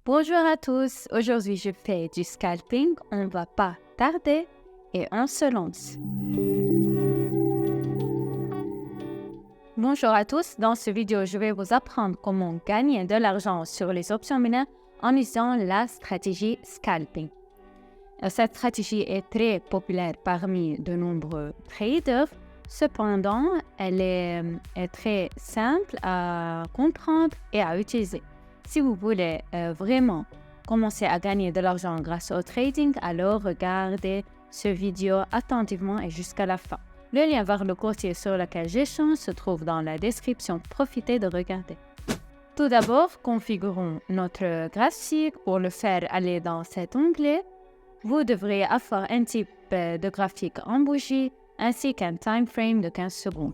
Bonjour à tous, aujourd'hui je fais du scalping, on va pas tarder et on se lance. Bonjour à tous, dans cette vidéo je vais vous apprendre comment gagner de l'argent sur les options minières en utilisant la stratégie scalping. Cette stratégie est très populaire parmi de nombreux traders, cependant elle est très simple à comprendre et à utiliser. Si vous voulez vraiment commencer à gagner de l'argent grâce au trading, alors regardez cette vidéo attentivement et jusqu'à la fin. Le lien vers le courtier sur lequel j'échange se trouve dans la description. Profitez de regarder. Tout d'abord, configurons notre graphique. Pour le faire, allez dans cet onglet. Vous devrez avoir un type de graphique en bougie ainsi qu'un time frame de 15 secondes.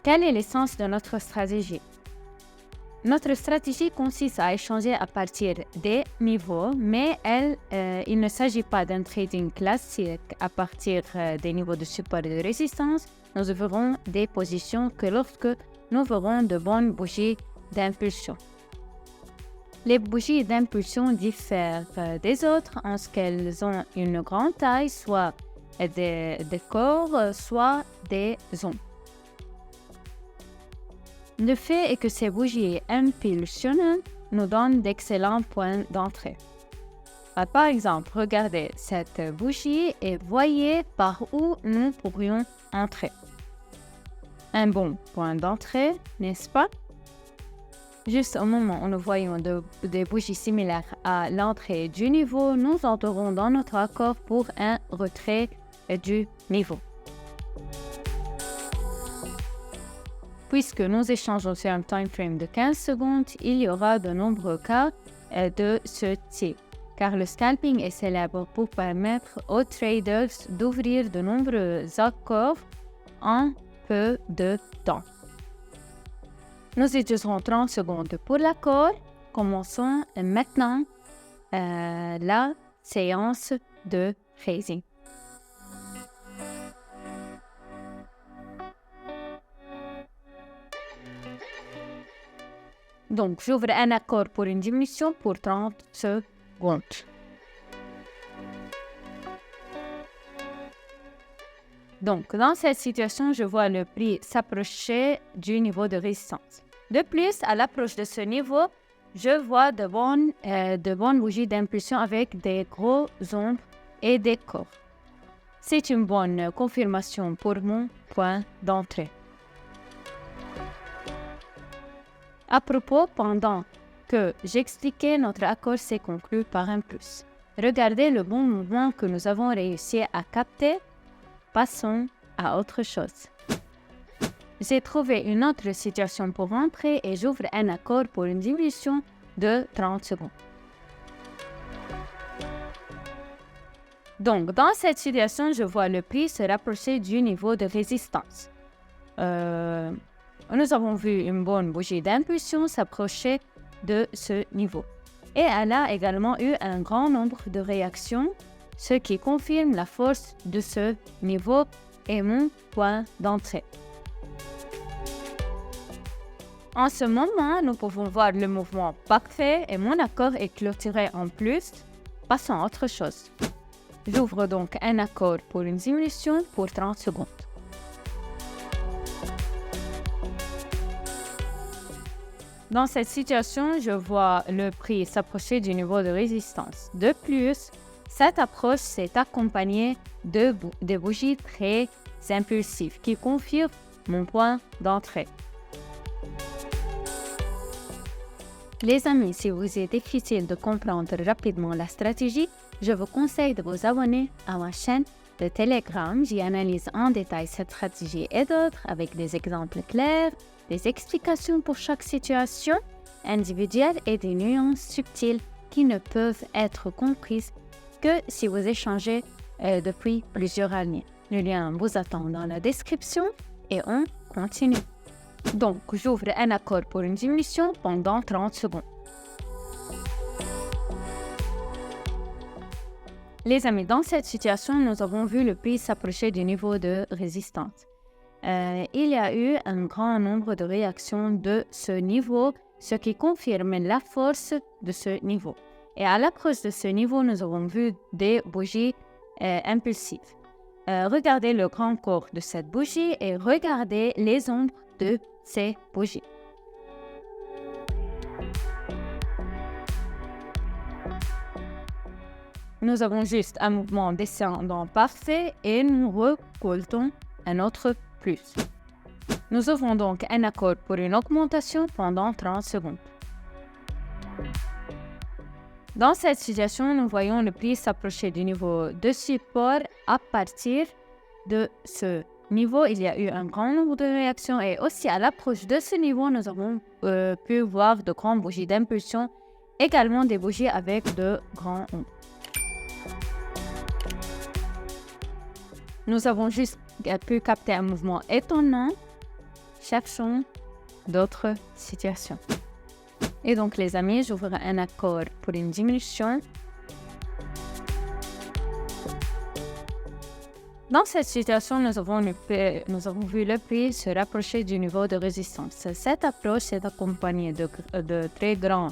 Quel est l'essence de notre stratégie? Notre stratégie consiste à échanger à partir des niveaux, mais il ne s'agit pas d'un trading classique à partir des niveaux de support et de résistance. Nous ouvrons des positions que lorsque nous verrons de bonnes bougies d'impulsion. Les bougies d'impulsion diffèrent des autres en ce qu'elles ont une grande taille, soit des corps, soit des ondes. Le fait est que ces bougies impulsionnelles nous donnent d'excellents points d'entrée. Par exemple, regardez cette bougie et voyez par où nous pourrions entrer. Un bon point d'entrée, n'est-ce pas? Juste au moment où nous voyons des bougies similaires à l'entrée du niveau, nous entrerons dans notre accord pour un retrait du niveau. Puisque nous échangeons sur un time frame de 15 secondes, il y aura de nombreux cas de ce type, car le scalping est célèbre pour permettre aux traders d'ouvrir de nombreux accords en peu de temps. Nous utiliserons 30 secondes pour l'accord. Commençons maintenant la séance de phasing. Donc, j'ouvre un accord pour une diminution pour 30 secondes. Donc, dans cette situation, je vois le prix s'approcher du niveau de résistance. De plus, à l'approche de ce niveau, je vois de bonnes bougies d'impulsion avec des gros ombres et des corps. C'est une bonne confirmation pour mon point d'entrée. À propos, pendant que j'expliquais, notre accord s'est conclu par un plus. Regardez le bon mouvement que nous avons réussi à capter. Passons à autre chose. J'ai trouvé une autre situation pour entrer et j'ouvre un accord pour une diminution de 30 secondes. Donc, dans cette situation, je vois le prix se rapprocher du niveau de résistance. Nous avons vu une bonne bougie d'impulsion s'approcher de ce niveau. Et elle a également eu un grand nombre de réactions, ce qui confirme la force de ce niveau et mon point d'entrée. En ce moment, nous pouvons voir le mouvement parfait et mon accord est clôturé en plus. Passons à autre chose. J'ouvre donc un accord pour une diminution pour 30 secondes. Dans cette situation, je vois le prix s'approcher du niveau de résistance. De plus, cette approche s'est accompagnée de bougies très impulsives qui confirment mon point d'entrée. Les amis, si vous est difficile de comprendre rapidement la stratégie, je vous conseille de vous abonner à ma chaîne de Telegram. J'y analyse en détail cette stratégie et d'autres avec des exemples clairs, des explications pour chaque situation individuelle et des nuances subtiles qui ne peuvent être comprises que si vous échangez depuis plusieurs années. Le lien vous attend dans la description et on continue. Donc, j'ouvre un accord pour une diminution pendant 30 secondes. Les amis, dans cette situation, nous avons vu le prix s'approcher du niveau de résistance. il y a eu un grand nombre de réactions de ce niveau, ce qui confirme la force de ce niveau. Et à l'approche de ce niveau, nous avons vu des bougies impulsives. Regardez le grand corps de cette bougie et regardez les ombres de ces bougies. Nous avons juste un mouvement descendant parfait et nous récoltons un autre plus. Nous ouvrons donc un accord pour une augmentation pendant 30 secondes. Dans cette situation, nous voyons le prix s'approcher du niveau de support. À partir de ce niveau, il y a eu un grand nombre de réactions et aussi à l'approche de ce niveau, nous avons pu voir de grandes bougies d'impulsion, également des bougies avec de grands ombres. Nous avons juste pu capter un mouvement étonnant. Cherchons d'autres situations. Et donc, les amis, j'ouvre un accord pour une diminution. Dans cette situation, nous avons vu le prix se rapprocher du niveau de résistance. Cette approche est accompagnée de très grands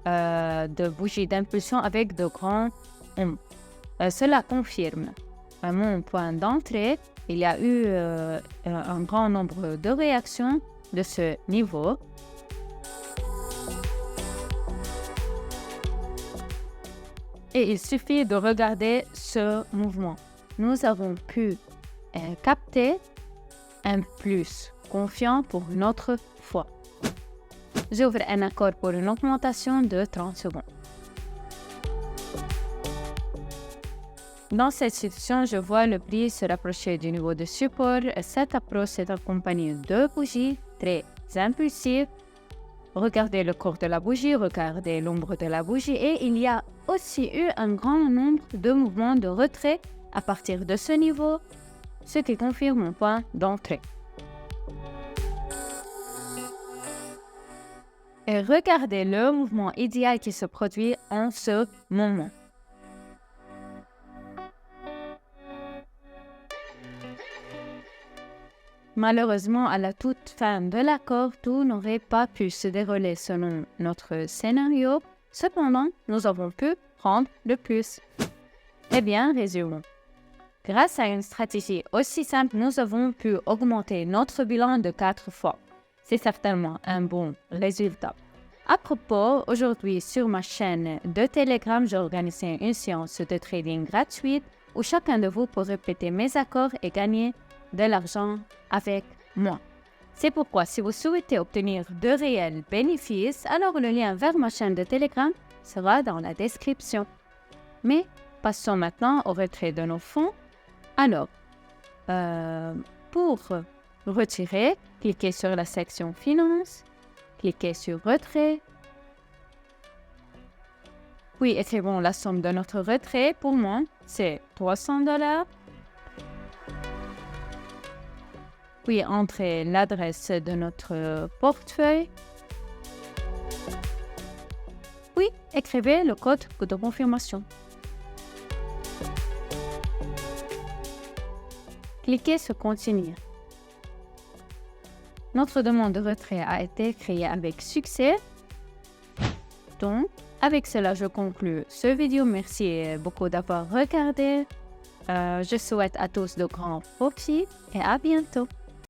de bougies d'impulsion avec de grands ombres. Cela confirme mon point d'entrée. Il y a eu un grand nombre de réactions de ce niveau. Et il suffit de regarder ce mouvement. Nous avons pu capter un plus confiant pour une autre fois. J'ouvre un accord pour une augmentation de 30 secondes. Dans cette situation, je vois le prix se rapprocher du niveau de support. Cette approche est accompagnée de bougies très impulsives. Regardez le corps de la bougie, regardez l'ombre de la bougie et il y a aussi eu un grand nombre de mouvements de retrait à partir de ce niveau, ce qui confirme mon point d'entrée. Et regardez le mouvement idéal qui se produit en ce moment. Malheureusement, à la toute fin de l'accord, tout n'aurait pas pu se dérouler selon notre scénario. Cependant, nous avons pu prendre le plus. Eh bien, résumons. Grâce à une stratégie aussi simple, nous avons pu augmenter notre bilan de 4 fois. C'est certainement un bon résultat. À propos, aujourd'hui sur ma chaîne de Telegram, j'ai organisé une séance de trading gratuite où chacun de vous peut répéter mes accords et gagner de l'argent avec moi. C'est pourquoi si vous souhaitez obtenir de réels bénéfices, alors le lien vers ma chaîne de Telegram sera dans la description. Mais passons maintenant au retrait de nos fonds. Alors, pour retirer, cliquez sur la section Finance, cliquez sur Retrait. Puis écrivons la somme de notre retrait. Pour moi, c'est $300. Puis entrez l'adresse de notre portefeuille. Puis écrivez le code de confirmation. Cliquez sur Continuer. Notre demande de retrait a été créée avec succès. Donc, avec cela, je conclue cette vidéo. Merci beaucoup d'avoir regardé. Je souhaite à tous de grands profits et à bientôt.